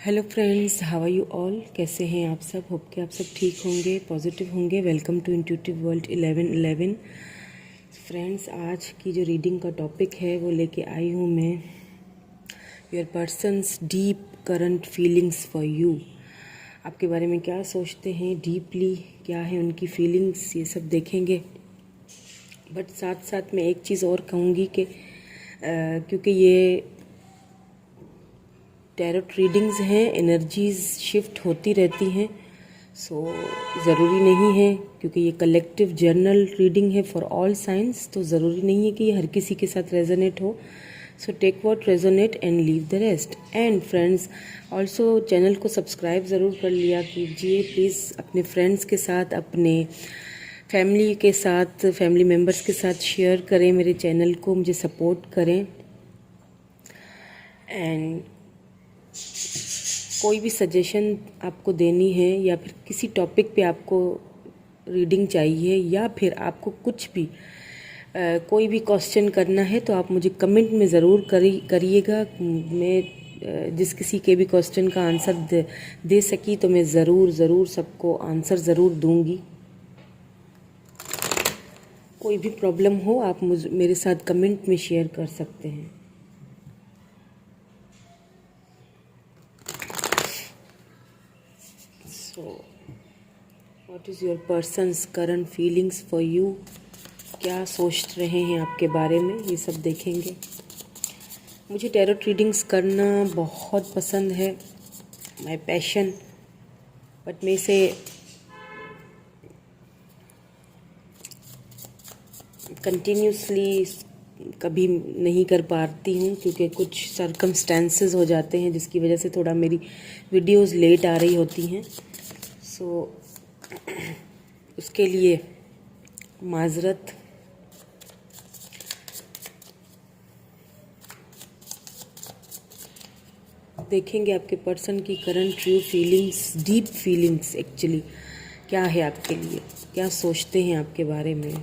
Hello friends, how are you all. कैसे हैं आप सब। होप कि आप सब ठीक होंगे, पॉजिटिव होंगे। Welcome to intuitive world 1111। Friends, आज की जो रीडिंग का टॉपिक है वो लेके आई हूँ मैं, your persons deep current feelings for you. आपके बारे में क्या सोचते हैं डीपली, क्या है उनकी फीलिंग्स, ये सब देखेंगे। बट साथ साथ मैं एक चीज़ और कहूँगी कि क्योंकि ये टैरोट रीडिंग्स हैं, एनर्जीज शिफ्ट होती रहती हैं, सो ज़रूरी नहीं है, क्योंकि ये कलेक्टिव जर्नल रीडिंग है फॉर ऑल साइंस, तो ज़रूरी नहीं है कि ये हर किसी के साथ रेजोनेट हो। So take what resonate and leave the rest. And friends, also channel को सब्सक्राइब ज़रूर कर लिया कीजिए प्लीज़। अपने फ्रेंड्स के साथ, अपने फैमिली के साथ, फैमिली मेम्बर्स के साथ शेयर करें मेरे चैनल को, मुझे सपोर्ट करें। एंड कोई भी सजेशन आपको देनी है या फिर किसी टॉपिक पे आपको रीडिंग चाहिए या फिर आपको कुछ भी कोई भी क्वेश्चन करना है तो आप मुझे कमेंट में ज़रूर करिएगा। मैं जिस किसी के भी क्वेश्चन का आंसर दे सकी तो मैं ज़रूर सबको आंसर ज़रूर दूंगी। कोई भी प्रॉब्लम हो आप मेरे साथ कमेंट में शेयर कर सकते हैं। So what is your persons current feelings for you. क्या सोच रहे हैं आपके बारे में, ये सब देखेंगे। मुझे टैरोट रीडिंग्स करना बहुत पसंद है, माय पैशन। बट मैं इसे कंटिन्यूसली कभी नहीं कर पाती हूँ, क्योंकि कुछ सर्कमस्टेंसेस हो जाते हैं जिसकी वजह से थोड़ा मेरी वीडियोस लेट आ रही होती हैं। सो उसके लिए माजरत। देखेंगे आपके पर्सन की current true feelings, deep feelings actually क्या है आपके लिए, क्या सोचते हैं आपके बारे में।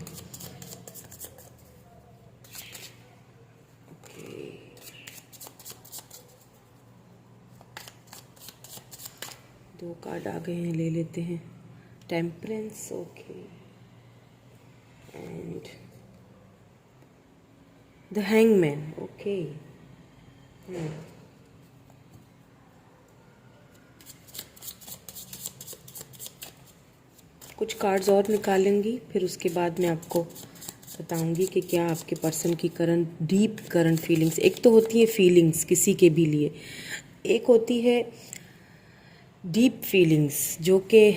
दो कार्ड आ गए हैं, ले लेते हैं। Temperance, okay, and the hangman, okay. कुछ कार्ड्स और निकालेंगी, फिर उसके बाद मैं आपको बताऊंगी कि क्या आपके पर्सन की करंट डीप करंट फीलिंग्स। एक तो होती है फीलिंग्स किसी के भी लिए, एक होती है डीप फीलिंग्स, जो कि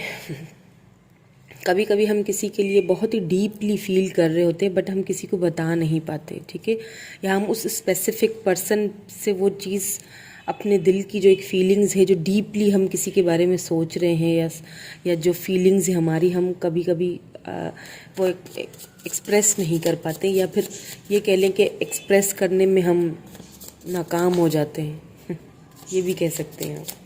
कभी कभी हम किसी के लिए बहुत ही डीपली फील कर रहे होते हैं बट हम किसी को बता नहीं पाते, ठीक है। या हम उस स्पेसिफिक पर्सन से वो चीज़, अपने दिल की जो एक फीलिंग्स है, जो डीपली हम किसी के बारे में सोच रहे हैं, या जो फीलिंग्स है हमारी, हम कभी कभी वो एक्सप्रेस नहीं कर पाते, या फिर ये कह लें कि एक्सप्रेस करने में हम नाकाम हो जाते हैं ये भी कह सकते हैं आप।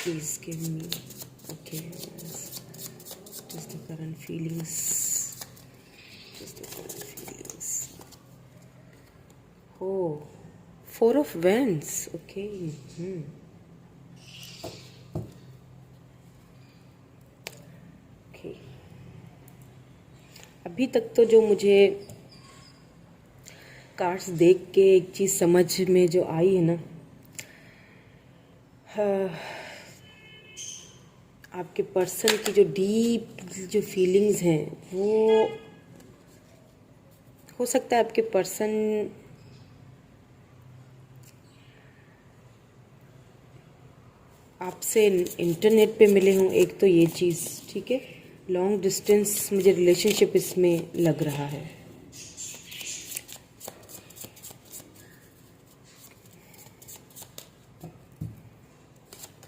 Please give me, okay, just the current feelings, just the current feelings. Oh, Four of Wands, okay. Okay. अभी तक तो जो मुझे कार्ड्स देख के एक चीज़ समझ में जो आई है ना, आपके पर्सन की जो डीप जो फीलिंग्स हैं, वो हो सकता है आपके पर्सन आपसे इंटरनेट पे मिले हों। एक तो ये चीज़, ठीक है। लॉन्ग डिस्टेंस मुझे रिलेशनशिप इसमें लग रहा है।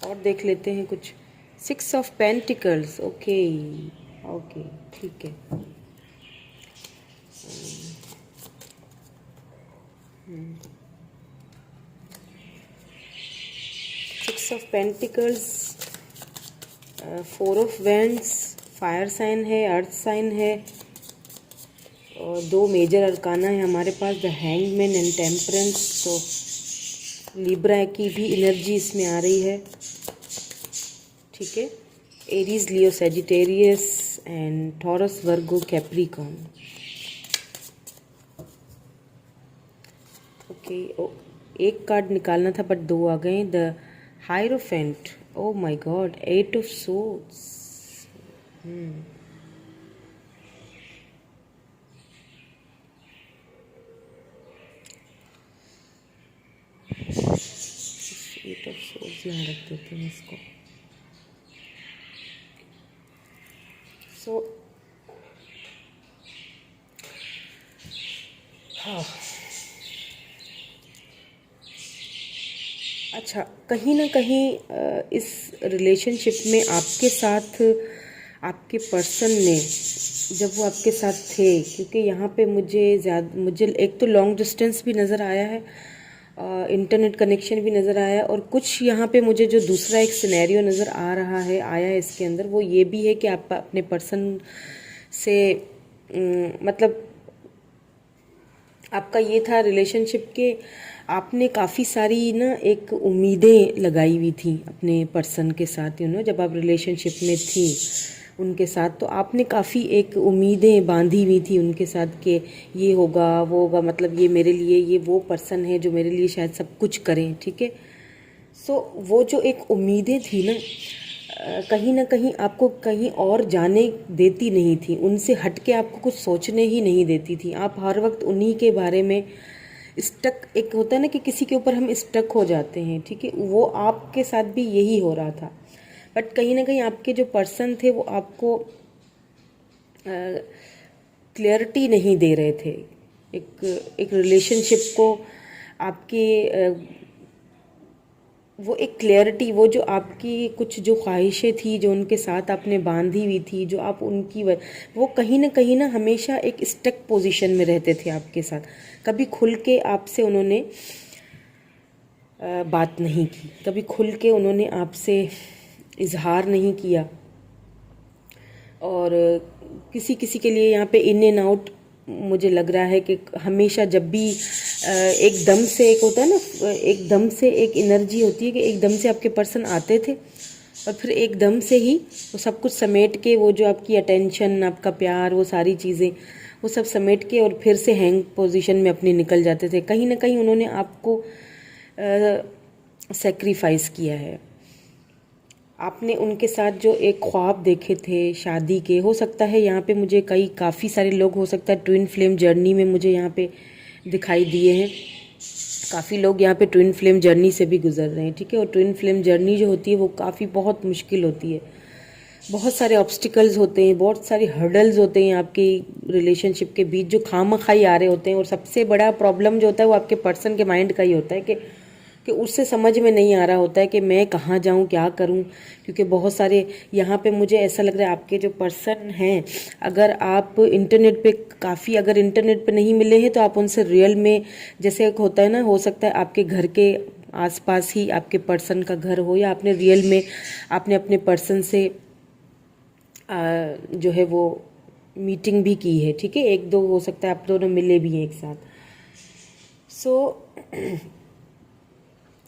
और देख लेते हैं कुछ। 6 ऑफ पेंटिकल्स, ओके ओके, ठीक है। 6 of pentacles, 4 of wands, fire sign है, अर्थ साइन है, और 2 मेजर अरकाना है हमारे पास, द हैंगमैन एंड टेम्परेंस। तो लिब्रा की भी एनर्जी इसमें आ रही है, ठीक है। Aries, Leo, Sagittarius and Taurus, Virgo, Capricorn. Okay, एक कार्ड निकालना था बट 2 आ गए। The hierophant, oh my God, 8 of swords. Eight of swords यहाँ रख देते हैं इसको। सो हाँ, अच्छा, कहीं ना कहीं इस रिलेशनशिप में आपके साथ आपके पर्सन ने, जब वो आपके साथ थे, क्योंकि यहाँ पे मुझे एक तो लॉन्ग डिस्टेंस भी नज़र आया है, इंटरनेट कनेक्शन भी नज़र आया है, और कुछ यहाँ पे मुझे जो दूसरा एक सिनेरियो नज़र आ रहा है, आया है इसके अंदर, वो ये भी है कि आप अपने पर्सन से मतलब आपका ये था रिलेशनशिप के, आपने काफ़ी सारी ना एक उम्मीदें लगाई हुई थी अपने पर्सन के साथ, जब आप रिलेशनशिप में थी उनके साथ, तो आपने काफ़ी एक उम्मीदें बांधी हुई थी उनके साथ कि ये होगा वो होगा, मतलब ये मेरे लिए, ये वो पर्सन है जो मेरे लिए शायद सब कुछ करें, ठीक है। सो वो जो एक उम्मीदें थी कहीं ना कहीं आपको कहीं और जाने देती नहीं थी, उनसे हट के आपको कुछ सोचने ही नहीं देती थी। आप हर वक्त उन्हीं के बारे में स्टक, एक होता है ना कि किसी के ऊपर हम स्टक हो जाते हैं, ठीक है, वो आपके साथ भी यही हो रहा था। बट कहीं ना कहीं आपके जो पर्सन थे वो आपको क्लियरिटी नहीं दे रहे थे, एक रिलेशनशिप को आपके वो एक क्लियरिटी, वो जो आपकी कुछ जो ख्वाहिशें थी जो उनके साथ आपने बांधी हुई थी, जो आप उनकी वो कहीं ना हमेशा एक स्टक पोजीशन में रहते थे आपके साथ। कभी खुल के आपसे उन्होंने बात नहीं की, कभी खुल के उन्होंने आपसे इजहार नहीं किया, और किसी किसी के लिए यहाँ पे इन एंड आउट मुझे लग रहा है कि हमेशा जब भी एकदम से, एक होता है ना, एकदम से एक एनर्जी होती है कि एकदम से आपके पर्सन आते थे और फिर एकदम से ही वो सब कुछ समेट के, वो जो आपकी अटेंशन, आपका प्यार, वो सारी चीज़ें वो सब समेट के और फिर से हैंग पोजीशन में अपने निकल जाते थे। कहीं ना कहीं उन्होंने आपको सेक्रीफाइस किया है। आपने उनके साथ जो एक ख्वाब देखे थे शादी के, हो सकता है यहाँ पे मुझे काफ़ी सारे लोग, हो सकता है ट्विन फ्लेम जर्नी में मुझे यहाँ पे दिखाई दिए हैं। काफ़ी लोग यहाँ पे ट्विन फ्लेम जर्नी से भी गुजर रहे हैं, ठीक है। और ट्विन फ्लेम जर्नी जो होती है वो काफ़ी बहुत मुश्किल होती है, बहुत सारे ऑब्स्टिकल्स होते हैं, बहुत सारे हर्डल्स होते हैं आपकी रिलेशनशिप के बीच जो खामखाई आ रहे होते हैं। और सबसे बड़ा प्रॉब्लम जो होता है वो आपके पर्सन के माइंड का ही होता है कि उससे समझ में नहीं आ रहा होता है कि मैं कहाँ जाऊँ, क्या करूँ। क्योंकि बहुत सारे यहाँ पे मुझे ऐसा लग रहा है आपके जो पर्सन हैं, अगर आप इंटरनेट पे काफ़ी, अगर इंटरनेट पे नहीं मिले हैं तो आप उनसे रियल में, जैसे एक होता है ना, हो सकता है आपके घर के आसपास ही आपके पर्सन का घर हो, या आपने रियल में आपने अपने पर्सन से जो है वो मीटिंग भी की है, ठीक है। एक दो हो सकता है आप दोनों मिले भी हैं एक साथ।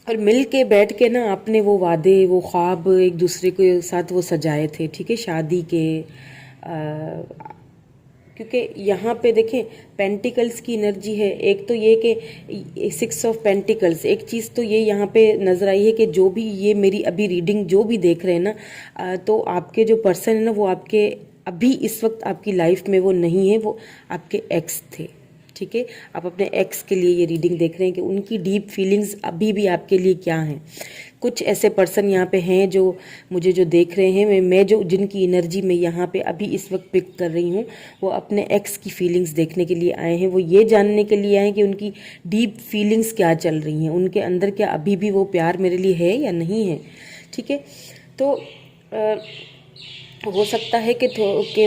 और मिल के बैठ के ना आपने वो वादे, वो ख्वाब एक दूसरे के साथ वो सजाए थे, ठीक है, शादी के। क्योंकि यहाँ पे देखें पेंटिकल्स की एनर्जी है। एक तो ये कि 6 ऑफ पेंटिकल्स, एक चीज़ तो ये यहाँ पे नज़र आई है कि जो भी ये मेरी अभी रीडिंग जो भी देख रहे हैं ना, तो आपके जो पर्सन है ना वो आपके अभी इस वक्त आपकी लाइफ में वो नहीं है, वो आपके एक्स थे, ठीक है। आप अपने एक्स के लिए ये रीडिंग देख रहे हैं कि उनकी डीप फीलिंग्स अभी भी आपके लिए क्या हैं। कुछ ऐसे पर्सन यहाँ पे हैं जो मुझे जो देख रहे हैं, मैं जो जिनकी एनर्जी में यहाँ पे अभी इस वक्त पिक कर रही हूँ, वो अपने एक्स की फीलिंग्स देखने के लिए आए हैं। वो ये जानने के लिए आए हैं कि उनकी डीप फीलिंग्स क्या चल रही हैं, उनके अंदर क्या अभी भी वो प्यार मेरे लिए है या नहीं है, ठीक है। तो हो सकता है कि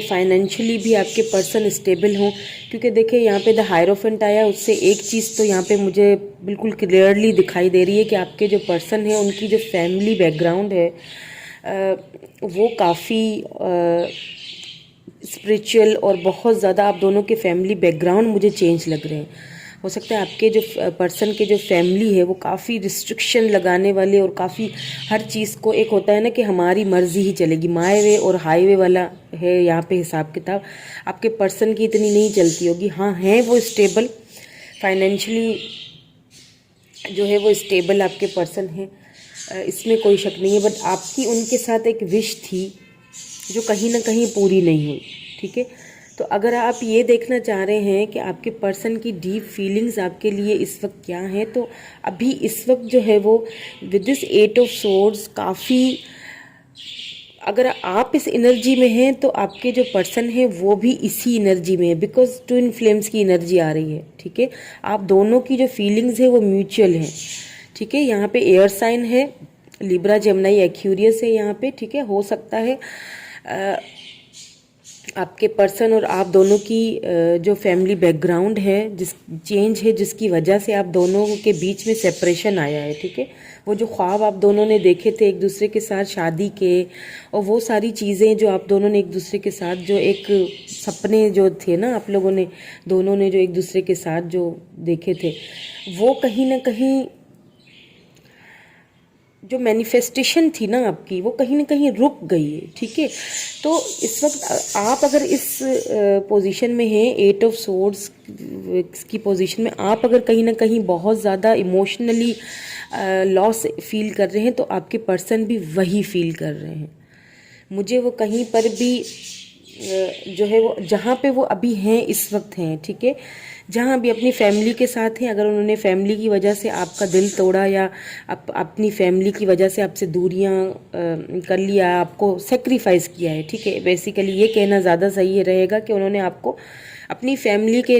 फाइनेंशियली भी आपके पर्सन स्टेबल हों, क्योंकि देखिए यहाँ पे द हायरोफेंट आया, उससे एक चीज़ तो यहाँ पे मुझे बिल्कुल क्लियरली दिखाई दे रही है कि आपके जो पर्सन है उनकी जो फैमिली बैकग्राउंड है वो काफ़ी स्पिरिचुअल और बहुत ज़्यादा आप दोनों के फैमिली बैकग्राउंड मुझे चेंज लग रहे हैं। हो सकता है आपके जो पर्सन के जो फैमिली है वो काफ़ी रिस्ट्रिक्शन लगाने वाले और काफ़ी हर चीज़ को, एक होता है ना कि हमारी मर्जी ही चलेगी, माय वे और हाईवे वाला है यहाँ पे हिसाब किताब। आपके पर्सन की इतनी नहीं चलती होगी। हाँ, हैं वो स्टेबल फाइनेंशियली, जो है वो स्टेबल आपके पर्सन हैं, इसमें कोई शक नहीं है। बट आपकी उनके साथ एक विश थी जो कहीं ना कहीं पूरी नहीं हुई। ठीक है, तो अगर आप ये देखना चाह रहे हैं कि आपके पर्सन की डीप फीलिंग्स आपके लिए इस वक्त क्या हैं, तो अभी इस वक्त जो है वो विद दिस 8 ऑफ सोर्ड्स काफ़ी, अगर आप इस एनर्जी में हैं तो आपके जो पर्सन है वो भी इसी एनर्जी में है, बिकॉज ट्विन फ्लेम्स की एनर्जी आ रही है। ठीक है, आप दोनों की जो फीलिंग्स है वो म्यूचुअल हैं। ठीक है, यहाँ पे एयर साइन है, लिब्रा, जेमिनी, एक्वेरियस है यहाँ पे। ठीक है, हो सकता है आपके पर्सन और आप दोनों की जो फैमिली बैकग्राउंड है, जिस चेंज है, जिसकी वजह से आप दोनों के बीच में सेपरेशन आया है। ठीक है, वो जो ख्वाब आप दोनों ने देखे थे एक दूसरे के साथ शादी के, और वो सारी चीज़ें जो आप दोनों ने एक दूसरे के साथ, जो एक सपने जो थे ना आप लोगों ने दोनों ने जो एक दूसरे के साथ जो देखे थे, वो कहीं ना कहीं जो मैनिफेस्टेशन थी ना आपकी, वो कहीं ना कहीं रुक गई है। ठीक है, तो इस वक्त आप अगर इस पोजीशन में हैं, 8 ऑफ सोर्ड्स की पोजीशन में, आप अगर कहीं ना कहीं बहुत ज़्यादा इमोशनली लॉस फील कर रहे हैं, तो आपके पर्सन भी वही फील कर रहे हैं। मुझे वो कहीं पर भी जो है वो जहाँ पे वो अभी हैं इस वक्त हैं, ठीक है, जहाँ भी अपनी फैमिली के साथ हैं, अगर उन्होंने फैमिली की वजह से आपका दिल तोड़ा या अपनी फैमिली की वजह से आपसे दूरियाँ कर लिया, आपको सेक्रीफाइस किया है। ठीक है, बेसिकली ये कहना ज़्यादा सही रहेगा कि उन्होंने आपको अपनी फैमिली के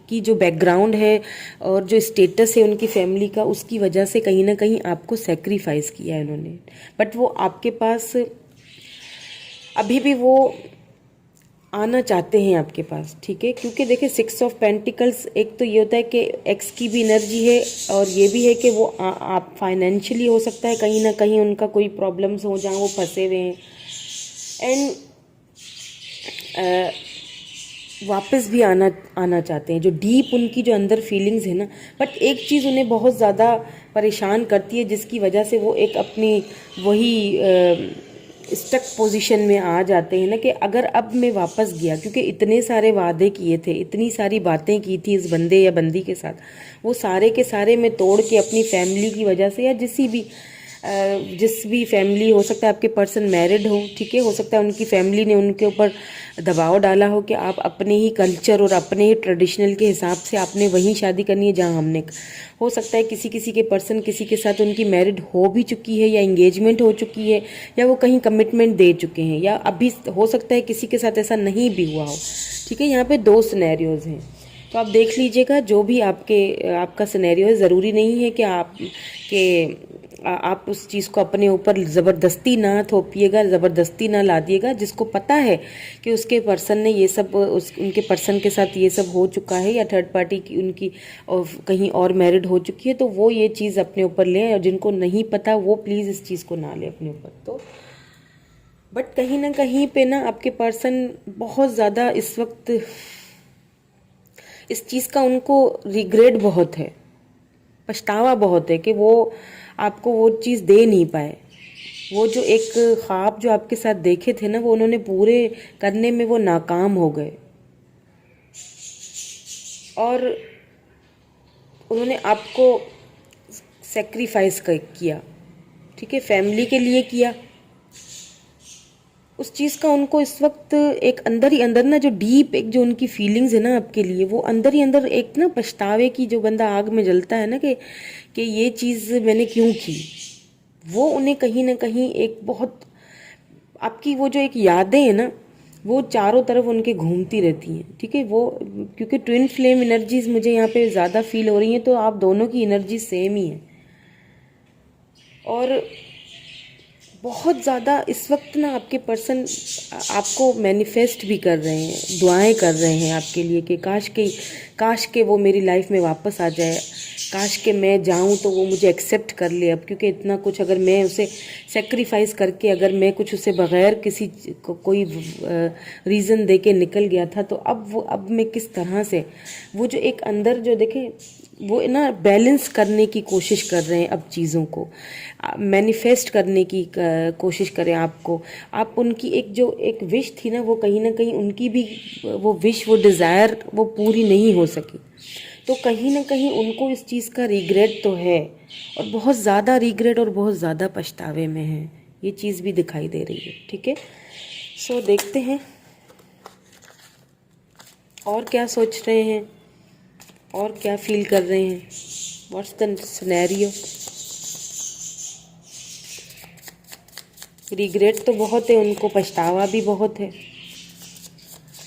की जो बैकग्राउंड है और जो स्टेटस है उनकी फैमिली का, उसकी वजह से कहीं ना कहीं आपको सेक्रीफाइस किया है उन्होंने। बट वो आपके पास अभी भी वो आना चाहते हैं आपके पास। ठीक है, क्योंकि देखिए 6 ऑफ पेंटिकल्स, एक तो ये होता है कि एक्स की भी एनर्जी है, और ये भी है कि वो आप फाइनेंशियली हो सकता है कहीं ना कहीं उनका कोई प्रॉब्लम्स हो जहाँ वो फंसे हुए हैं, एंड वापस भी आना चाहते हैं, जो डीप उनकी जो अंदर फीलिंग्स है ना। बट एक चीज़ उन्हें बहुत ज़्यादा परेशान करती है, जिसकी वजह से वो एक अपनी वही स्टक पोजीशन में आ जाते हैं ना, कि अगर अब मैं वापस गया, क्योंकि इतने सारे वादे किए थे, इतनी सारी बातें की थी इस बंदे या बंदी के साथ, वो सारे के सारे मैं तोड़ के अपनी फैमिली की वजह से, या जिस भी फैमिली, हो सकता है आपके पर्सन मैरिड हो, ठीक है, हो सकता है उनकी फैमिली ने उनके ऊपर दबाव डाला हो कि आप अपने ही कल्चर और अपने ही ट्रेडिशनल के हिसाब से आपने वहीं शादी करनी है जहां हमने। हो सकता है किसी के पर्सन किसी के साथ उनकी मैरिड हो भी चुकी है, या एंगेजमेंट हो चुकी है, या वो कहीं कमिटमेंट दे चुके हैं, या अभी हो सकता है किसी के साथ ऐसा नहीं भी हुआ हो। ठीक है, यहाँ पे 2 सिनेरियोज हैं, तो आप देख लीजिएगा जो भी आपका सिनेरियो है। ज़रूरी नहीं है कि आप उस चीज़ को अपने ऊपर ज़बरदस्ती ना थोपिएगा, ज़बरदस्ती ना ला दिएगा। जिसको पता है कि उसके पर्सन ने ये सब, उनके पर्सन के साथ ये सब हो चुका है, या थर्ड पार्टी की उनकी कहीं और मैरिड हो चुकी है, तो वो ये चीज़ अपने ऊपर लें, और जिनको नहीं पता वो प्लीज़ इस चीज़ को ना ले अपने ऊपर। तो बट कहीं ना कहीं पे ना आपके पर्सन बहुत ज़्यादा इस वक्त इस चीज़ का उनको रिग्रेट बहुत है, पछतावा बहुत है कि वो आपको वो चीज़ दे नहीं पाए। वो जो एक ख्वाब जो आपके साथ देखे थे ना, वो उन्होंने पूरे करने में वो नाकाम हो गए, और उन्होंने आपको सेक्रीफाइस किया। ठीक है, फैमिली के लिए किया। उस चीज़ का उनको इस वक्त एक अंदर ही अंदर ना, जो डीप एक जो उनकी फीलिंग्स है ना आपके लिए, वो अंदर ही अंदर एक ना पछतावे की, जो बंदा आग में जलता है ना कि ये चीज़ मैंने क्यों की, वो उन्हें कहीं ना कहीं एक बहुत आपकी वो जो एक यादें हैं ना, वो चारों तरफ उनके घूमती रहती हैं। ठीक है, वो क्योंकि ट्विन फ्लेम एनर्जीज मुझे यहाँ पे ज़्यादा फील हो रही हैं, तो आप दोनों की एनर्जी सेम ही है, और बहुत ज़्यादा इस वक्त ना आपके पर्सन आपको मैनिफेस्ट भी कर रहे हैं, दुआएं कर रहे हैं आपके लिए कि काश के वो मेरी लाइफ में वापस आ जाए, काश कि मैं जाऊं तो वो मुझे एक्सेप्ट कर ले अब, क्योंकि इतना कुछ अगर मैं उसे सेक्रीफाइस करके अगर मैं कुछ उसे बगैर किसी कोई रीज़न दे के निकल गया था, तो अब मैं किस तरह से वो जो एक अंदर जो देखें वो ना बैलेंस करने की कोशिश कर रहे हैं, अब चीज़ों को मैनिफेस्ट करने की कोशिश करें आपको। आप उनकी एक विश थी ना, वो कहीं ना कहीं उनकी भी वो विश, वो डिज़ायर वो पूरी नहीं हो सकी, तो कहीं ना कहीं उनको इस चीज़ का रिग्रेट तो है, और बहुत ज़्यादा रिग्रेट और बहुत ज़्यादा पछतावे में है। ये चीज़ भी दिखाई दे रही है। ठीक है, सो देखते हैं और क्या सोच रहे हैं और क्या फील कर रहे हैं। What's the scenario. रिग्रेट तो बहुत है उनको, पछतावा भी बहुत है,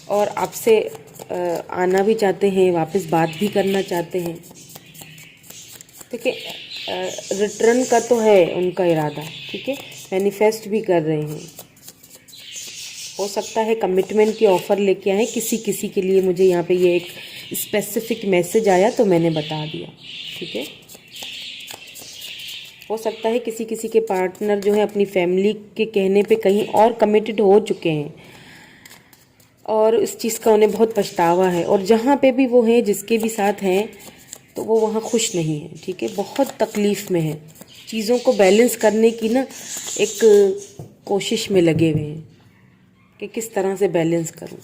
और आपसे आना भी चाहते हैं, वापस बात भी करना चाहते हैं। देखिए रिटर्न का तो है उनका इरादा। ठीक है, मैनिफेस्ट भी कर रहे हैं। हो सकता है कमिटमेंट की ऑफ़र लेके आए किसी किसी के लिए। मुझे यहाँ पे ये एक स्पेसिफिक मैसेज आया तो मैंने बता दिया। ठीक है, हो सकता है किसी किसी के पार्टनर जो है अपनी फैमिली के कहने पे कहीं और कमिटेड हो चुके हैं, और इस चीज़ का उन्हें बहुत पछतावा है, और जहाँ पे भी वो हैं, जिसके भी साथ हैं, तो वो वहाँ खुश नहीं है। ठीक है, बहुत तकलीफ़ में है, चीज़ों को बैलेंस करने की ना एक कोशिश में लगे हुए हैं कि किस तरह से बैलेंस करूं।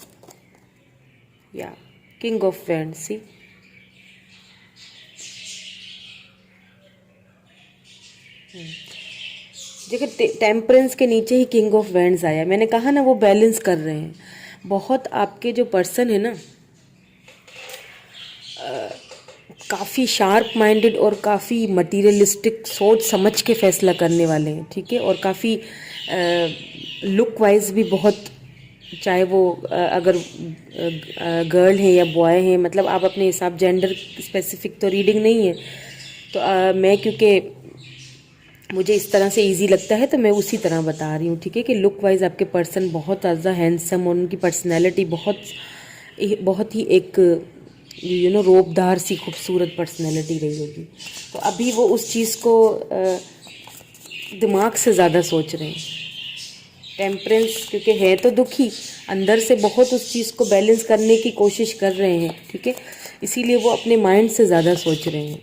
या किंग ऑफ वैंड्स, सी देखिए टेम्परेंस के नीचे ही किंग ऑफ वैंड्स आया। मैंने कहा ना वो बैलेंस कर रहे हैं बहुत। आपके जो पर्सन है ना काफ़ी शार्प माइंडेड और काफ़ी मटीरियलिस्टिक सोच समझ के फैसला करने वाले हैं। ठीक है, और काफ़ी लुक वाइज भी बहुत, चाहे वो अगर गर्ल है या बॉय है, मतलब आप अपने हिसाब, जेंडर स्पेसिफिक तो रीडिंग नहीं है, तो मैं क्योंकि मुझे इस तरह से इजी लगता है तो मैं उसी तरह बता रही हूँ। ठीक है, कि लुक वाइज आपके पर्सन बहुत ज़्यादा हैंडसम, और उनकी पर्सनैलिटी बहुत ही एक रोबदार सी खूबसूरत पर्सनैलिटी रही होगी। तो अभी वो उस चीज़ को दिमाग से ज़्यादा सोच रहे हैं। टेम्परेंस क्योंकि है तो दुखी, अंदर से बहुत उस चीज़ को बैलेंस करने की कोशिश कर रहे हैं। ठीक है, इसीलिए वो अपने माइंड से ज़्यादा सोच रहे हैं।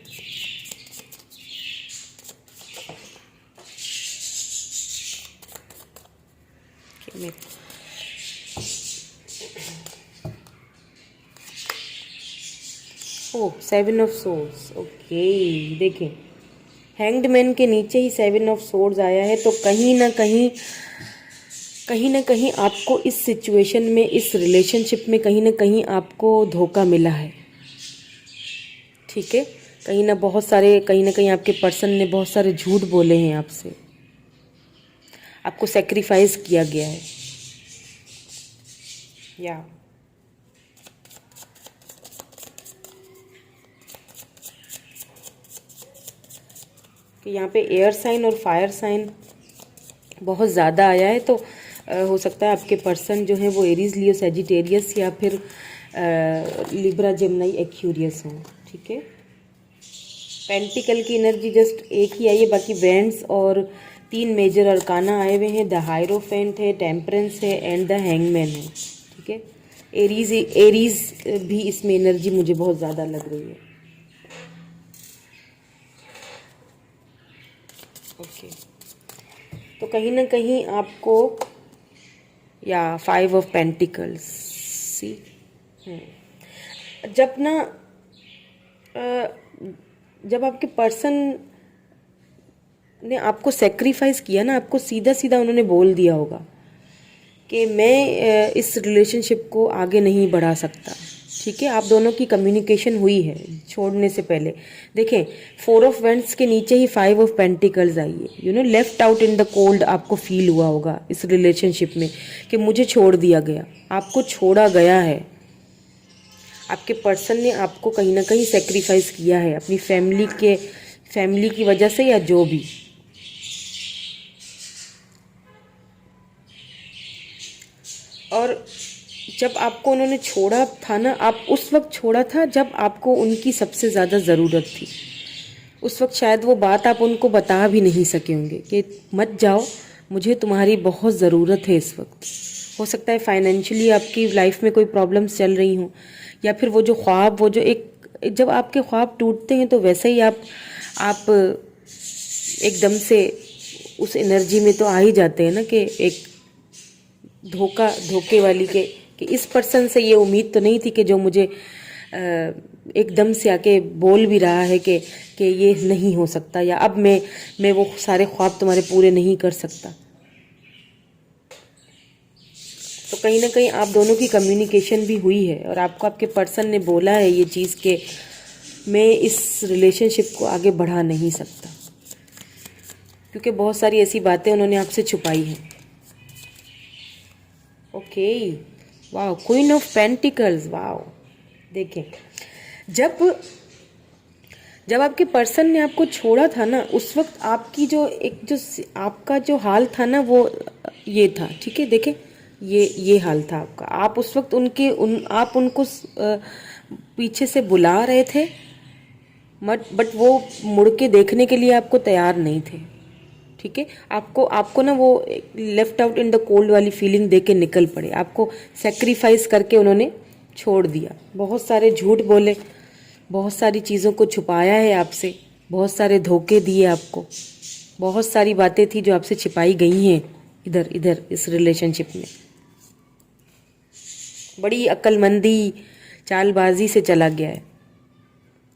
ओह, 7 ऑफ सोर्ड्स। ओके, देखें हैंग्ड मैन के नीचे ही 7 ऑफ सोर्ड्स आया है, तो कहीं ना कहीं आपको इस सिचुएशन में, इस रिलेशनशिप में कहीं ना कहीं आपको धोखा मिला है। ठीक है, कहीं ना कहीं आपके पर्सन ने बहुत सारे झूठ बोले हैं आपसे, आपको सेक्रीफाइस किया गया है। या कि यहाँ पे एयर साइन और फायर साइन बहुत ज़्यादा आया है, तो हो सकता है आपके पर्सन जो है वो एरीज, लियो, सैजिटेरियस या फिर लिब्रा, जेमिनी, एक्वेरियस हों। ठीक है, पेंटिकल की एनर्जी जस्ट एक ही आई है, बाकी वैंड्स और 3 मेजर अरकाना आए हुए हैं। द हायरोफेंट है, टेम्परेंस है, एंड द हैंगमैन है। ठीक है, एरीज भी इसमें एनर्जी मुझे बहुत ज़्यादा लग रही है। ओके, तो कहीं ना कहीं आपको, या 5 ऑफ पेंटिकल्स, सी जब आपके पर्सन ने आपको सेक्रीफाइस किया ना, आपको सीधा सीधा उन्होंने बोल दिया होगा कि मैं इस रिलेशनशिप को आगे नहीं बढ़ा सकता। ठीक है, आप दोनों की कम्युनिकेशन हुई है छोड़ने से पहले। देखें 4 ऑफ वैंड्स के नीचे ही 5 ऑफ पेंटिकल्स आई है। Left out in the cold आपको फील हुआ होगा इस रिलेशनशिप में कि मुझे छोड़ दिया गया, आपको छोड़ा गया है। आपके पर्सन ने आपको कहीं ना कहीं सेक्रीफाइस किया है अपनी फैमिली की वजह से, या जो भी। और जब आपको उन्होंने छोड़ा था ना, आप उस वक्त छोड़ा था जब आपको उनकी सबसे ज़्यादा ज़रूरत थी। उस वक्त शायद वो बात आप उनको बता भी नहीं सके होंगे कि मत जाओ, मुझे तुम्हारी बहुत ज़रूरत है इस वक्त। हो सकता है फाइनेंशियली आपकी लाइफ में कोई प्रॉब्लम्स चल रही हों, या फिर वो जो ख्वाब, वो जो एक, जब आपके ख्वाब टूटते हैं तो वैसे ही आप एकदम से उस एनर्जी में तो आ ही जाते हैं ना, कि एक धोखे वाली के, कि इस पर्सन से ये उम्मीद तो नहीं थी कि जो मुझे एकदम से आके बोल भी रहा है कि ये नहीं हो सकता, या अब मैं वो सारे ख्वाब तुम्हारे पूरे नहीं कर सकता। तो कहीं ना कहीं आप दोनों की कम्युनिकेशन भी हुई है और आपको आपके पर्सन ने बोला है ये चीज़ कि मैं इस रिलेशनशिप को आगे बढ़ा नहीं सकता, क्योंकि बहुत सारी ऐसी बातें उन्होंने आपसे छुपाई हैं। ओके, वाह, क्वीन ऑफ पेंटिकल्स, वाह। देखें, जब आपके पर्सन ने आपको छोड़ा था ना, उस वक्त आपकी जो आपका जो हाल था ना, वो ये था, ठीक है। देखें, ये हाल था आपका। आप उस वक्त आप उनको पीछे से बुला रहे थे, बट वो मुड़ के देखने के लिए आपको तैयार नहीं थे, ठीक है। आपको ना वो left out in the cold वाली फीलिंग दे के निकल पड़े, आपको सेक्रीफाइस करके उन्होंने छोड़ दिया। बहुत सारे झूठ बोले, बहुत सारी चीज़ों को छुपाया है आपसे, बहुत सारे धोखे दिए आपको, बहुत सारी बातें थी जो आपसे छिपाई गई हैं इधर इधर इस रिलेशनशिप में। बड़ी अक्लमंदी, चालबाजी से चला गया है,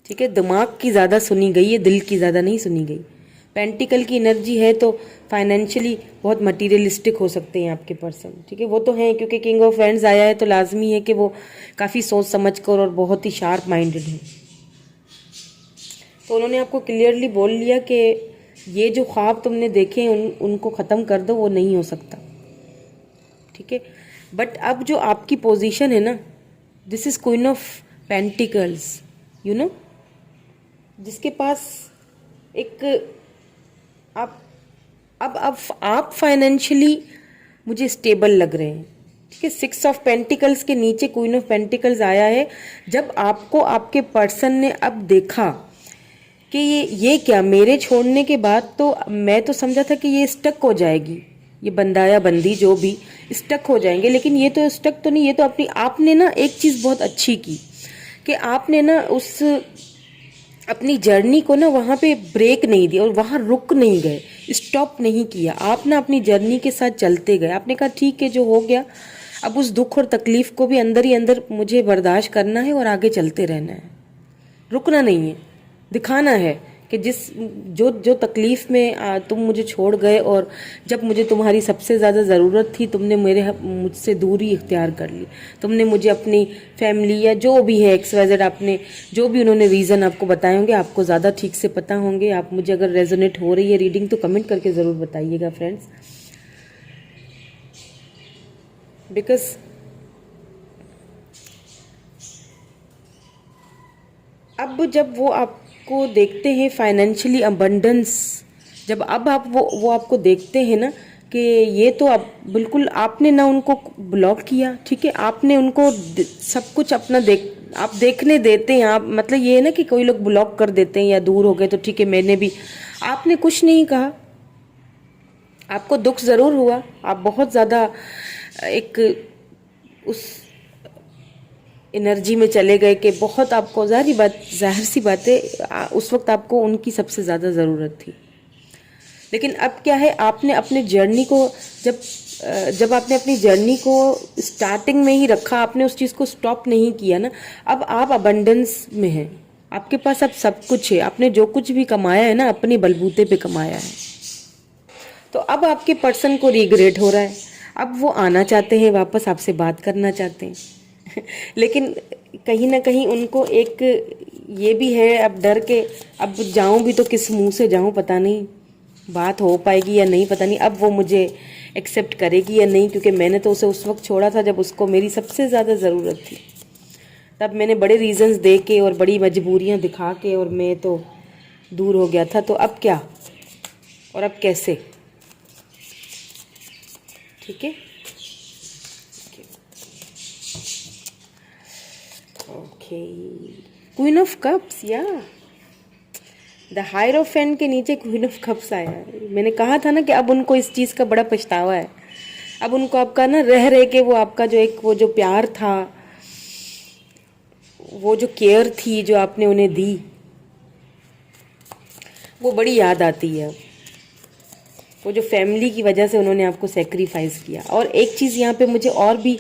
ठीक है। दिमाग की ज़्यादा सुनी गई है, दिल की ज़्यादा नहीं सुनी गई। पेंटिकल की एनर्जी है तो फाइनेंशियली बहुत मटीरियलिस्टिक हो सकते हैं आपके पर्सन, ठीक है। वो तो हैं, क्योंकि किंग ऑफ वैंड्स आया है तो लाजमी है कि वो काफ़ी सोच समझ कर और बहुत ही शार्प माइंडेड है। तो उन्होंने आपको क्लियरली बोल लिया कि ये जो ख्वाब तुमने देखे उनको ख़त्म कर दो, वो नहीं हो सकता, ठीक है। बट अब जो आपकी पोजीशन है ना, this is queen of pentacles, you know, जिसके पास एक आप फाइनेंशियली मुझे स्टेबल लग रहे हैं, ठीक है। 6 ऑफ पेंटिकल्स के नीचे क्वीन ऑफ पेंटिकल्स आया है। जब आपको आपके पर्सन ने अब देखा कि ये क्या, मेरे छोड़ने के बाद तो मैं तो समझा था कि ये स्टक हो जाएगी, ये बंदा या बंदी जो भी स्टक हो जाएंगे, लेकिन ये तो स्टक तो नहीं, ये तो आपने ना एक चीज़ बहुत अच्छी की कि आपने ना उस अपनी जर्नी को ना वहाँ पे ब्रेक नहीं दिया और वहाँ रुक नहीं गए, स्टॉप नहीं किया। आप ना अपनी जर्नी के साथ चलते गए। आपने कहा ठीक है, जो हो गया, अब उस दुख और तकलीफ को भी अंदर ही अंदर मुझे बर्दाश्त करना है और आगे चलते रहना है, रुकना नहीं है, दिखाना है कि जो जो तकलीफ में तुम मुझे छोड़ गए, और जब मुझे तुम्हारी सबसे ज़्यादा ज़रूरत थी तुमने मुझसे दूरी इख्तियार कर ली। तुमने मुझे अपनी फैमिली या जो भी है XYZ, आपने जो भी उन्होंने रीज़न आपको बताए होंगे, आपको ज़्यादा ठीक से पता होंगे। आप मुझे अगर रेजोनेट हो रही है रीडिंग तो कमेंट करके ज़रूर बताइएगा फ्रेंड्स, बिकॉज अब जब वो आपको देखते हैं फाइनेंशियली अबंडेंस, जब अब आप वो आपको देखते हैं ना कि ये तो अब बिल्कुल आपने ना उनको ब्लॉक किया, ठीक है। आपने उनको सब कुछ अपना आप देखने देते हैं। आप मतलब ये है ना कि कोई लोग ब्लॉक कर देते हैं या दूर हो गए तो ठीक है, मैंने भी, आपने कुछ नहीं कहा। आपको दुख ज़रूर हुआ, आप बहुत ज़्यादा एक उस एनर्जी में चले गए कि बहुत आपको, जाहिर सी बात है उस वक्त आपको उनकी सबसे ज़्यादा ज़रूरत थी। लेकिन अब क्या है, आपने अपने जर्नी को जब आपने अपनी जर्नी को स्टार्टिंग में ही रखा, आपने उस चीज़ को स्टॉप नहीं किया ना, अब आप अबंडेंस में हैं, आपके पास अब सब कुछ है। आपने जो कुछ भी कमाया है ना, अपने बलबूते पे कमाया है। तो अब आपके पर्सन को रिग्रेट हो रहा है, अब वो आना चाहते हैं वापस, आपसे बात करना चाहते हैं लेकिन कहीं ना कहीं उनको एक ये भी है, अब डर के, अब जाऊं भी तो किस मुंह से जाऊं, पता नहीं बात हो पाएगी या नहीं, पता नहीं अब वो मुझे एक्सेप्ट करेगी या नहीं, क्योंकि मैंने तो उसे उस वक्त छोड़ा था जब उसको मेरी सबसे ज़्यादा ज़रूरत थी। तब मैंने बड़े रीजंस दे के और बड़ी मजबूरियां दिखा के और मैं तो दूर हो गया था। तो अब क्या और अब कैसे, ठीक है। ओके, क्वीन ऑफ कप्स, या द हायरोफेंट के नीचे क्वीन ऑफ कप्स आया है। मैंने कहा था ना कि अब उनको इस चीज़ का बड़ा पछतावा है। अब उनको आपका ना रह रह के वो आपका जो एक वो जो प्यार था, वो जो केयर थी जो आपने उन्हें दी, वो बड़ी याद आती है। वो जो फैमिली की वजह से उन्होंने आपको सेक्रीफाइस किया। और एक चीज़ यहाँ पे मुझे और भी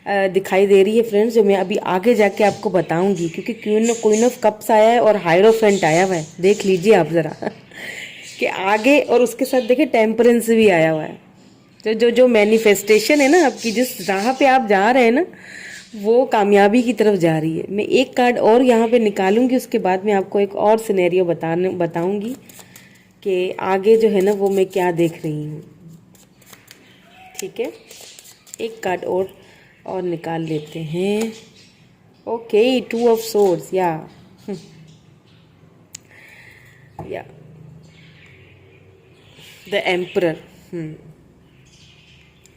दिखाई दे रही है फ्रेंड्स, जो मैं अभी आगे जाके आपको बताऊंगी, क्योंकि क्वीन ऑफ कप्स आया है और हायरोफेंट आया हुआ है। देख लीजिए आप ज़रा कि आगे, और उसके साथ देखिए टेम्परेंस भी आया हुआ है। तो जो मैनिफेस्टेशन है ना आपकी, जिस राह पे आप जा रहे हैं ना, वो कामयाबी की तरफ जा रही है। मैं एक कार्ड और यहाँ पे निकालूंगी, उसके बाद मैं आपको एक और सिनेरियो बताऊंगी कि आगे जो है ना वो मैं क्या देख रही हूँ। ठीक है, एक कार्ड और निकाल लेते हैं। ओके, 2 ऑफ सोर्ड्स, या द एम्परर।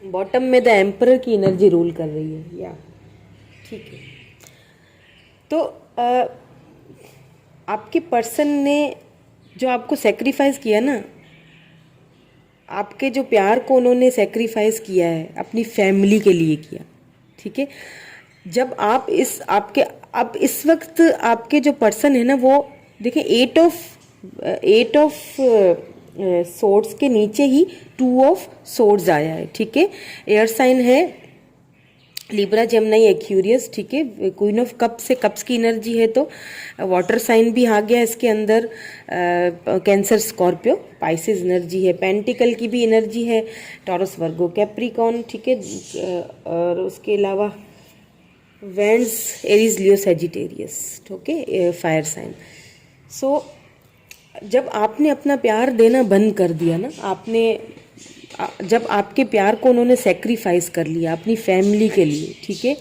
बॉटम में द एम्परर की एनर्जी रूल कर रही है, या ठीक है। तो आपके पर्सन ने जो आपको सेक्रीफाइस किया ना, आपके जो प्यार को उन्होंने सेक्रीफाइस किया है, अपनी फैमिली के लिए किया। ठीक है, जब आप अब इस वक्त आपके जो पर्सन है ना, वो देखिए 8 ऑफ सोर्ड्स के नीचे ही 2 ऑफ सोर्ड्स आया है। ठीक है, एयर साइन है लिब्रा, जेमिनी, एक्वेरियस। ठीक है, क्वीन ऑफ कप से कप्स की एनर्जी है, तो वाटर साइन भी आ गया इसके अंदर, कैंसर, स्कॉर्पियो, पाइसेस एनर्जी है, पेंटिकल की भी एनर्जी है, टॉरस, वर्गो, कैप्रिकॉन। ठीक है, और उसके अलावा वेंस, Aries, Leo, Sagittarius. Okay, fire sign. So जब आपने अपना प्यार देना बंद कर दिया ना, जब आपके प्यार को उन्होंने सेक्रीफाइस कर लिया अपनी फैमिली के लिए, ठीक है,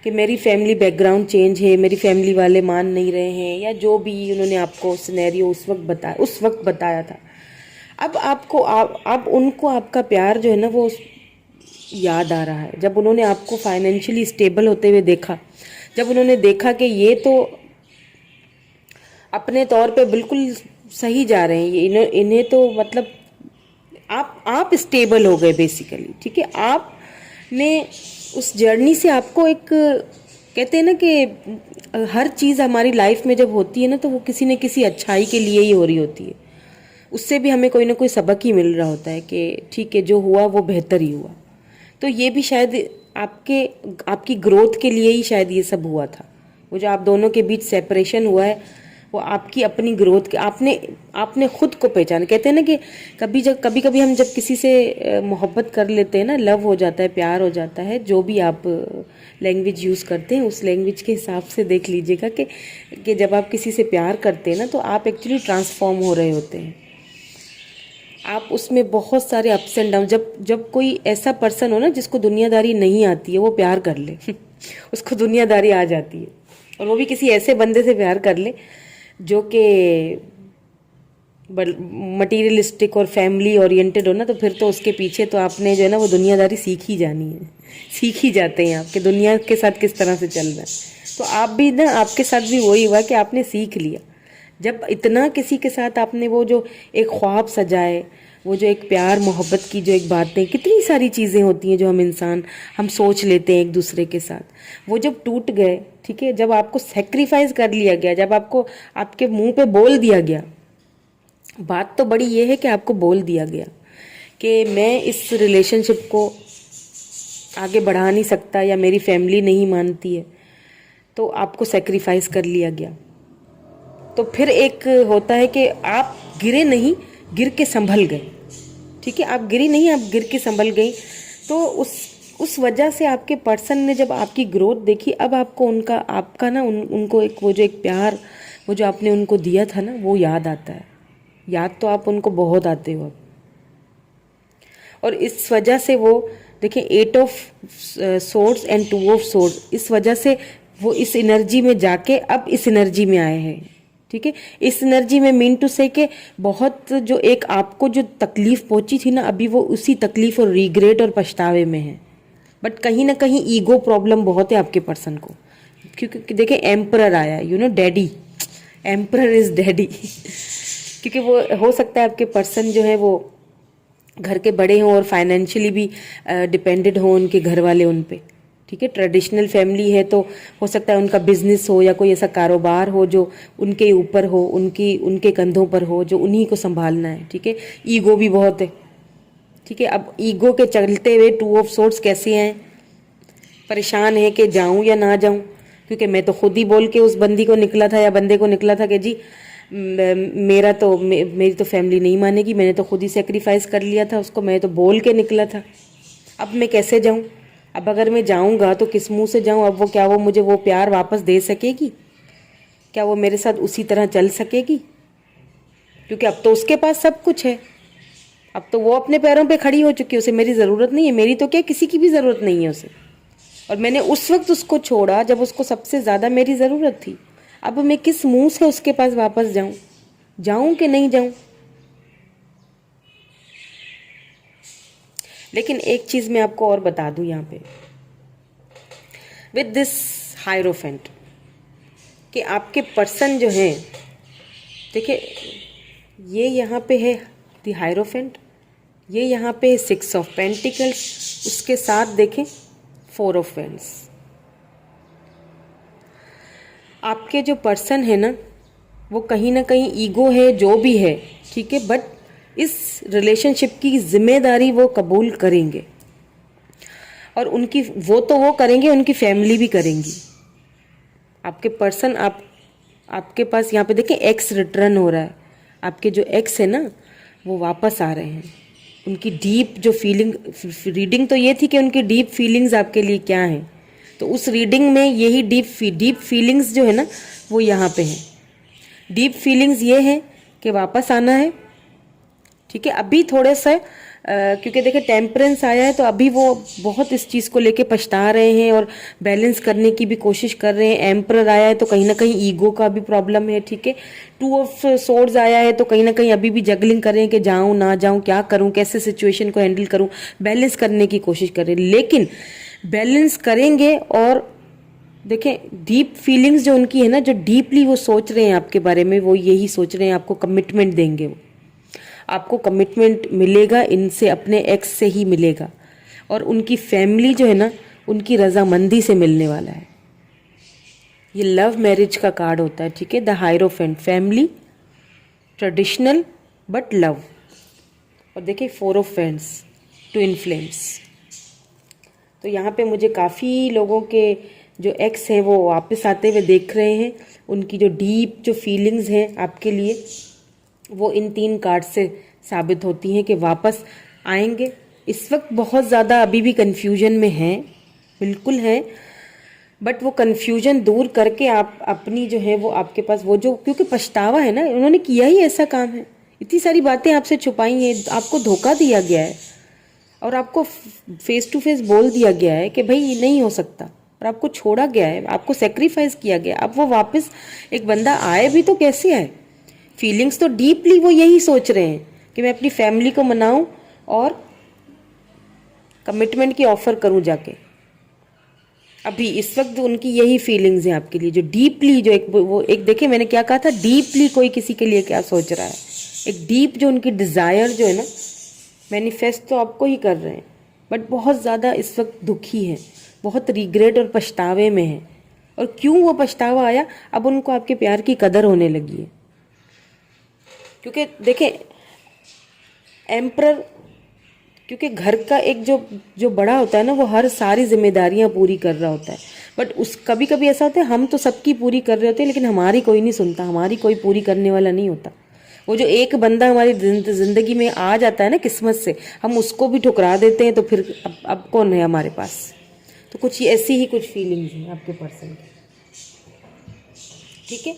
कि मेरी फैमिली बैकग्राउंड चेंज है, मेरी फैमिली वाले मान नहीं रहे हैं, या जो भी उन्होंने आपको सिनेरियो उस वक्त बताया था, अब आपको अब उनको आपका प्यार जो है ना वो याद आ रहा है। जब उन्होंने आपको फाइनेंशियली स्टेबल होते हुए देखा, जब उन्होंने देखा कि ये तो अपने तौर पे बिल्कुल सही जा रहे हैं, इन्हें तो मतलब आप स्टेबल हो गए बेसिकली। ठीक है, आपने उस जर्नी से आपको एक, कहते हैं ना कि हर चीज़ हमारी लाइफ में जब होती है ना, तो वो किसी न किसी अच्छाई के लिए ही हो रही होती है। उससे भी हमें कोई ना कोई सबक ही मिल रहा होता है कि ठीक है, जो हुआ वो बेहतर ही हुआ। तो ये भी शायद आपकी ग्रोथ के लिए ही शायद ये सब हुआ था। वो जो आप दोनों के बीच सेपरेशन हुआ है, वो आपकी अपनी ग्रोथ के, आपने खुद को पहचाना। कहते हैं ना कि कभी कभी हम जब किसी से मोहब्बत कर लेते हैं ना, लव हो जाता है, प्यार हो जाता है, जो भी आप लैंग्वेज यूज़ करते हैं उस लैंग्वेज के हिसाब से देख लीजिएगा कि जब आप किसी से प्यार करते हैं ना, तो आप एक्चुअली ट्रांसफॉर्म हो रहे होते हैं। आप उसमें बहुत सारे अप्स एंड डाउन, जब कोई ऐसा पर्सन हो ना जिसको दुनियादारी नहीं आती है, वो प्यार कर ले उसको दुनियादारी आ जाती है, और वो भी किसी ऐसे बंदे से प्यार कर ले जो कि मटीरियलिस्टिक और फैमिली ओरिएंटेड हो ना, तो फिर तो उसके पीछे तो आपने जो है ना वो दुनियादारी सीख ही जानी है। सीख ही जाते हैं आपके दुनिया के साथ किस तरह से चल रहा है। तो आप भी ना, आपके साथ भी वही हुआ कि आपने सीख लिया। जब इतना किसी के साथ आपने वो जो एक ख्वाब सजाए, वो जो एक प्यार मोहब्बत की जो एक बातें, कितनी सारी चीज़ें होती हैं जो हम सोच लेते हैं एक दूसरे के साथ, वो जब टूट गए, ठीक है, जब आपको सेक्रीफाइस कर लिया गया, जब आपको आपके मुंह पे बोल दिया गया, बात तो बड़ी ये है कि आपको बोल दिया गया कि मैं इस रिलेशनशिप को आगे बढ़ा नहीं सकता, या मेरी फैमिली नहीं मानती है, तो आपको सेक्रीफाइस कर लिया गया। तो फिर एक होता है कि आप गिरे नहीं, गिर के संभल गए। ठीक है, आप गिरी नहीं, आप गिर के संभल गई। तो उस वजह से आपके पर्सन ने जब आपकी ग्रोथ देखी, अब आपको उनको एक वो जो एक प्यार, वो जो आपने उनको दिया था ना, वो याद आता है। याद तो आप उनको बहुत आते हो अब, और इस वजह से वो देखिए 8 of swords and 2 of swords, इस वजह से वो इस एनर्जी में जाके अब इस एनर्जी में आए हैं। ठीक है, इस एनर्जी में मीन टू से के बहुत जो एक आपको जो तकलीफ पहुंची थी ना, अभी वो उसी तकलीफ और रिग्रेट और पछतावे में है। बट कहीं ना कहीं ईगो प्रॉब्लम बहुत है आपके पर्सन को, क्योंकि देखिए एम्परर आया, डैडी, एम्परर इज डैडी क्योंकि वो हो सकता है आपके पर्सन जो है वो घर के बड़े हों और फाइनेंशियली भी डिपेंडेड हो उनके घर वाले उन पे, ठीक है। ट्रेडिशनल फैमिली है तो हो सकता है उनका बिजनेस हो या कोई ऐसा कारोबार हो जो उनके ऊपर हो, उनके कंधों पर हो, जो उन्हीं को संभालना है, ठीक है। ईगो भी बहुत है, ठीक है। अब ईगो के चलते हुए टू ऑफ सोर्ड्स कैसे हैं, परेशान है कि जाऊं या ना जाऊं, क्योंकि मैं तो खुद ही बोल के उस बंदी को निकला था या बंदे को निकला था कि जी मेरी तो फैमिली नहीं मानेगी, मैंने तो खुद ही सेक्रीफाइस कर लिया था उसको, मैं तो बोल के निकला था, अब मैं कैसे जाऊं। अब अगर मैं जाऊंगा तो किस मुंह से जाऊं। अब वो क्या वो मुझे वो प्यार वापस दे सकेगी, क्या वो मेरे साथ उसी तरह चल सकेगी, क्योंकि अब तो उसके पास सब कुछ है, अब तो वो अपने पैरों पे खड़ी हो चुकी है, उसे मेरी ज़रूरत नहीं है, मेरी तो क्या किसी की भी ज़रूरत नहीं है उसे। और मैंने उस वक्त उसको छोड़ा जब उसको सबसे ज़्यादा मेरी ज़रूरत थी। अब मैं किस मुंह से उसके पास वापस जाऊं, जाऊं कि नहीं जाऊं। लेकिन एक चीज़ मैं आपको और बता दूं यहाँ पे विद दिस हायरोफेंट, कि आपके पर्सन जो हैं, देखिए ये यहाँ पे है द हायरोफेंट, ये यहाँ पे है 6 ऑफ पेंटिकल्स, उसके साथ देखें 4 ऑफ वेंड्स। आपके जो पर्सन है ना वो कहीं ना कहीं ईगो है जो भी है, ठीक है, बट इस रिलेशनशिप की जिम्मेदारी वो कबूल करेंगे और उनकी वो करेंगे, उनकी फैमिली भी करेंगी। आपके पर्सन आपके पास यहाँ पे देखें एक्स रिटर्न हो रहा है, आपके जो एक्स है ना वो वापस आ रहे हैं। उनकी डीप जो फीलिंग, रीडिंग तो ये थी कि उनकी डीप फीलिंग्स आपके लिए क्या हैं, तो उस रीडिंग में यही डीप फीलिंग्स जो है ना वो यहाँ पे हैं। डीप फीलिंग्स ये हैं कि वापस आना है, ठीक है। अभी थोड़े से क्योंकि देखिए टेम्परेंस आया है तो अभी वो बहुत इस चीज़ को लेके पछता रहे हैं और बैलेंस करने की भी कोशिश कर रहे हैं। एम्परर आया है तो कहीं ना कहीं ईगो का भी प्रॉब्लम है, ठीक है। 2 ऑफ सोर्ड्स आया है तो कहीं ना कहीं अभी भी जगलिंग कर रहे हैं कि जाऊं ना जाऊं, क्या करूं, कैसे सिचुएशन को हैंडल करूं, बैलेंस करने की कोशिश कर रहे हैं। लेकिन बैलेंस करेंगे और देखें डीप फीलिंग्स जो उनकी है ना, जो डीपली वो सोच रहे हैं आपके बारे में, वो यही सोच रहे हैं आपको कमिटमेंट देंगे। वो आपको कमिटमेंट मिलेगा इनसे, अपने एक्स से ही मिलेगा, और उनकी फैमिली जो है ना उनकी रजामंदी से मिलने वाला है। ये लव मैरिज का कार्ड होता है, ठीक है। The hierophant, family, traditional but love. और देखिए 4 ऑफ वेंड्स, ट्विन फ्लेम्स। तो यहाँ पे मुझे काफ़ी लोगों के जो एक्स हैं वो वापस आते हुए देख रहे हैं। उनकी जो डीप जो फीलिंग्स हैं आपके लिए वो इन 3 कार्ड से साबित होती हैं कि वापस आएंगे। इस वक्त बहुत ज़्यादा अभी भी कन्फ्यूजन में हैं, बिल्कुल हैं, बट वो कन्फ्यूजन दूर करके आप अपनी जो है वो आपके पास वो जो, क्योंकि पछतावा है ना, उन्होंने किया ही ऐसा काम है, इतनी सारी बातें आपसे छुपाई हैं, आपको धोखा दिया गया है और आपको फेस टू फेस बोल दिया गया है कि भाई ये नहीं हो सकता, और आपको छोड़ा गया है, आपको सेक्रीफाइस किया गया। अब वो वापस एक बंदा आए भी तो कैसे आए। फीलिंग्स तो डीपली वो यही सोच रहे हैं कि मैं अपनी फैमिली को मनाऊं और कमिटमेंट की ऑफर करूं जाके। अभी इस वक्त उनकी यही फीलिंग्स हैं आपके लिए, जो डीपली जो एक देखिए मैंने क्या कहा था, डीपली कोई किसी के लिए क्या सोच रहा है। एक डीप जो उनकी डिजायर जो है ना, मैनिफेस्ट तो आपको ही कर रहे हैं, बट बहुत ज़्यादा इस वक्त दुखी है, बहुत रिग्रेट और पछतावे में है। और क्यों वो पछतावा आया, अब उनको आपके प्यार की कदर होने लगी है। क्योंकि देखें एम्परर, क्योंकि घर का एक जो बड़ा होता है ना वो हर सारी जिम्मेदारियां पूरी कर रहा होता है, बट उस कभी कभी ऐसा होता है हम तो सबकी पूरी कर रहे होते हैं लेकिन हमारी कोई नहीं सुनता, हमारी कोई पूरी करने वाला नहीं होता। वो जो एक बंदा हमारी ज़िंदगी में आ जाता है ना किस्मत से, हम उसको भी ठुकरा देते हैं, तो फिर अब कौन है हमारे पास। तो कुछ ऐसी ही कुछ फीलिंग्स हैं आपके पर्सन की, ठीक है।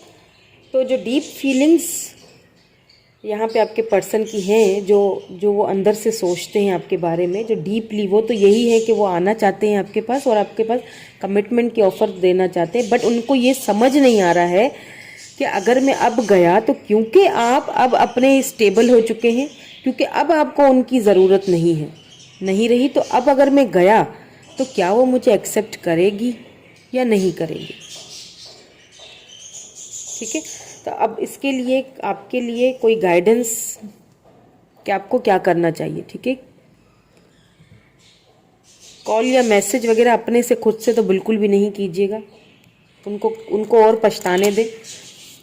तो जो डीप फीलिंग्स यहाँ पे आपके पर्सन की हैं, जो वो अंदर से सोचते हैं आपके बारे में, जो डीपली, वो तो यही है कि वो आना चाहते हैं आपके पास और आपके पास कमिटमेंट की ऑफर देना चाहते हैं, बट उनको ये समझ नहीं आ रहा है कि अगर मैं अब गया तो, क्योंकि आप अब अपने स्टेबल हो चुके हैं, क्योंकि अब आपको उनकी ज़रूरत नहीं रही, तो अब अगर मैं गया तो क्या वो मुझे एक्सेप्ट करेगी या नहीं करेगी। ठीक है। तो अब इसके लिए आपके लिए कोई गाइडेंस कि आपको क्या करना चाहिए, ठीक है। कॉल या मैसेज वगैरह अपने से खुद से तो बिल्कुल भी नहीं कीजिएगा, उनको और पछताने दें,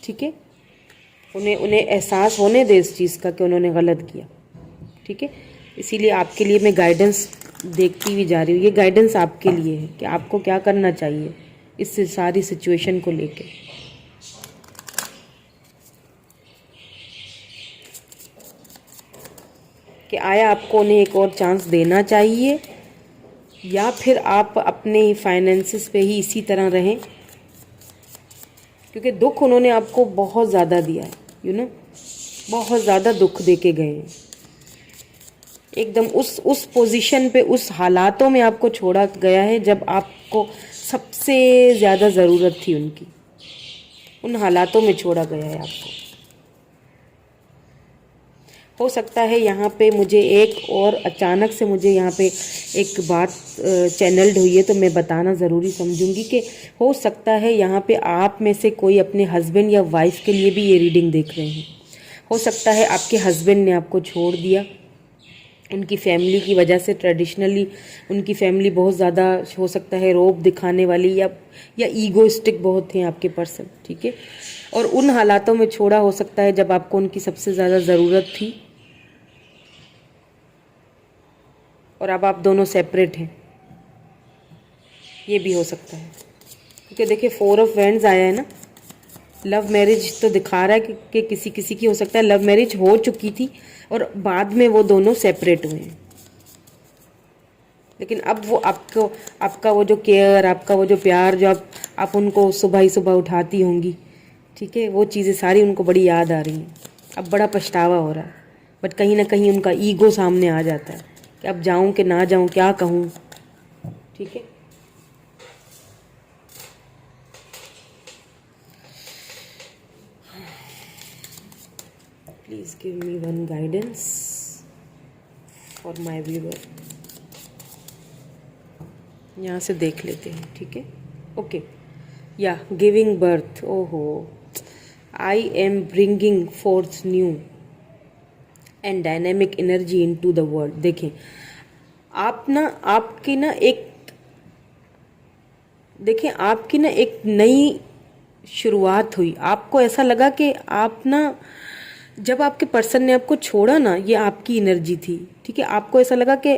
ठीक है। उन्हें एहसास होने दें इस चीज़ का कि उन्होंने गलत किया, ठीक है। इसीलिए आपके लिए मैं गाइडेंस देखती हुई जा रही हूँ। ये गाइडेंस आपके लिए है कि आपको क्या करना चाहिए इस सारी सिचुएशन को लेके। कि आया आपको उन्हें एक और चांस देना चाहिए या फिर आप अपने फाइनेंसिस पे ही इसी तरह रहें, क्योंकि दुख उन्होंने आपको बहुत ज़्यादा दिया है, बहुत ज़्यादा दुख दे के गए हैं। एकदम उस पोजीशन पे, उस हालातों में आपको छोड़ा गया है जब आपको सबसे ज़्यादा ज़रूरत थी उनकी। उन हालातों में छोड़ा गया है आपको। हो सकता है यहाँ पे मुझे अचानक से मुझे यहाँ पे एक बात चैनल्ड हुई है, तो मैं बताना ज़रूरी समझूंगी कि हो सकता है यहाँ पे आप में से कोई अपने हस्बैंड या वाइफ के लिए भी ये रीडिंग देख रहे हैं। हो सकता है आपके हस्बैंड ने आपको छोड़ दिया, उनकी फैमिली की वजह से। ट्रेडिशनली उनकी फैमिली बहुत ज़्यादा हो सकता है रौब दिखाने वाली या ईगोइस्टिक बहुत थे आपके पर्सन, ठीक है। और उन हालातों में छोड़ा हो सकता है जब आपको उनकी सबसे ज़्यादा ज़रूरत थी, और अब आप दोनों सेपरेट हैं। ये भी हो सकता है, क्योंकि देखिए 4 ऑफ वैंड्स आया है ना। लव मैरिज तो दिखा रहा है कि किसी की हो सकता है लव मैरिज हो चुकी थी और बाद में वो दोनों सेपरेट हुए हैं, लेकिन अब वो आपका वो जो केयर, आपका वो जो प्यार, जो आप उनको सुबह ही सुबह उठाती होंगी, ठीक है, वो चीज़ें सारी उनको बड़ी याद आ रही हैं। अब बड़ा पछतावा हो रहा है, बट कहीं ना कहीं उनका ईगो सामने आ जाता है कि अब जाऊं कि ना जाऊं, क्या कहूं, ठीक है। Please give me one guidance for my viewer. यहाँ से देख लेते हैं, ठीक है। ओके, या गिविंग बर्थ, ओहो, I am bringing fourth new and dynamic energy into the world. देखें, आपकी ना एक नई शुरुआत हुई। आपको ऐसा लगा कि जब आपके पर्सन ने आपको छोड़ा ना, ये आपकी एनर्जी थी, ठीक है। आपको ऐसा लगा कि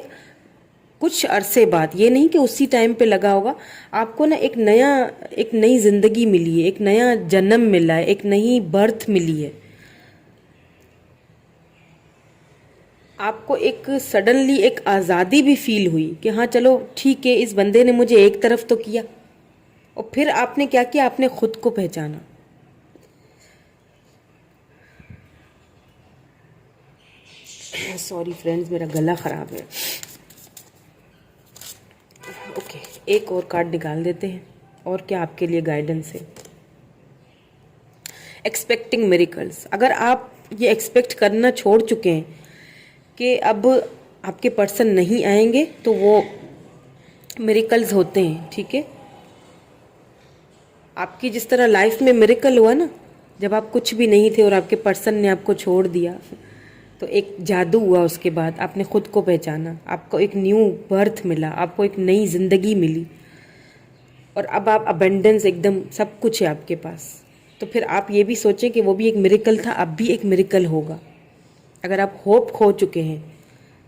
कुछ अरसे बाद, ये नहीं कि उसी टाइम पे लगा होगा, आपको ना एक नई जिंदगी मिली है, एक नया जन्म मिला है, एक नई बर्थ मिली है। आपको एक सडनली एक आज़ादी भी फील हुई कि हाँ चलो ठीक है, इस बंदे ने मुझे एक तरफ तो किया, और फिर आपने क्या किया, आपने खुद को पहचाना। सॉरी फ्रेंड्स, मेरा गला खराब है। ओके, एक और कार्ड निकाल देते हैं, और क्या आपके लिए गाइडेंस है। Expecting miracles. अगर आप ये एक्सपेक्ट करना छोड़ चुके हैं कि अब आपके पर्सन नहीं आएंगे, तो वो मिरेकल्स होते हैं, ठीक है। आपकी जिस तरह लाइफ में मिरेकल हुआ ना, जब आप कुछ भी नहीं थे और आपके पर्सन ने आपको छोड़ दिया, तो एक जादू हुआ। उसके बाद आपने खुद को पहचाना, आपको एक न्यू बर्थ मिला, आपको एक नई जिंदगी मिली, और अब आप अबेंडेंस, एकदम सब कुछ है आपके पास। तो फिर आप ये भी सोचें कि वो भी एक मिरेकल था, अब भी एक मिरेकल होगा। अगर आप होप खो चुके हैं,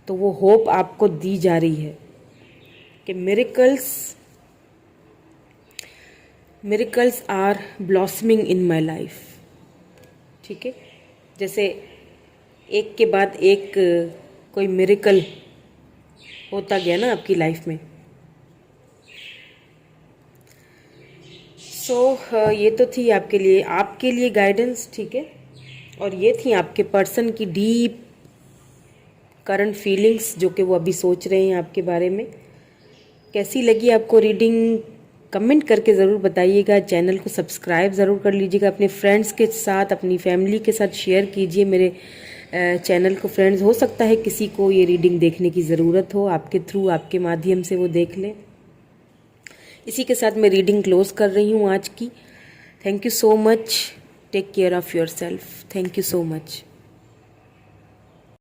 तो वो होप आपको दी जा रही है कि miracles are blossoming in my life, ठीक है। जैसे एक के बाद एक कोई मिरेकल होता गया ना आपकी लाइफ में। ये तो थी आपके लिए गाइडेंस, ठीक है। और ये थी आपके पर्सन की डीप करंट फीलिंग्स, जो कि वो अभी सोच रहे हैं आपके बारे में। कैसी लगी आपको रीडिंग, कमेंट करके ज़रूर बताइएगा। चैनल को सब्सक्राइब ज़रूर कर लीजिएगा। अपने फ्रेंड्स के साथ, अपनी फैमिली के साथ शेयर कीजिए मेरे चैनल को। फ्रेंड्स, हो सकता है किसी को ये रीडिंग देखने की ज़रूरत हो, आपके थ्रू, आपके माध्यम से वो देख लें। इसी के साथ मैं रीडिंग क्लोज कर रही हूँ आज की। Thank you so much take care of yourself. Thank you so much.